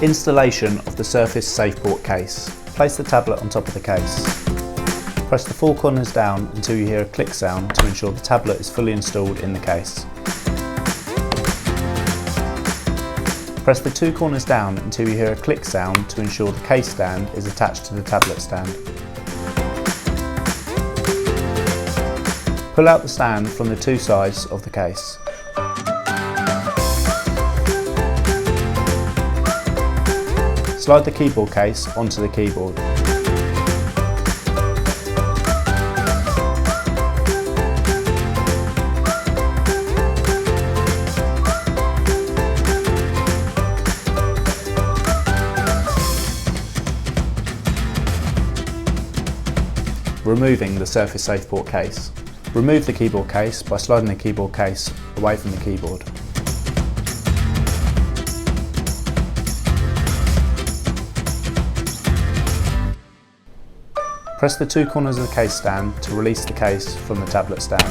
Installation of the Surface Safeport case. Place the tablet on top of the case. Press the four corners down until you hear a click sound to ensure the tablet is fully installed in the case. Press the two corners down until you hear a click sound to ensure the case stand is attached to the tablet stand. Pull out the stand from the two sides of the case. Slide the keyboard case onto the keyboard. Removing the Surface Safeport case. Remove the keyboard case by sliding the keyboard case away from the keyboard. Press the two corners of the case stand to release the case from the tablet stand.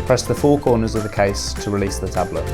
Press the four corners of the case to release the tablet.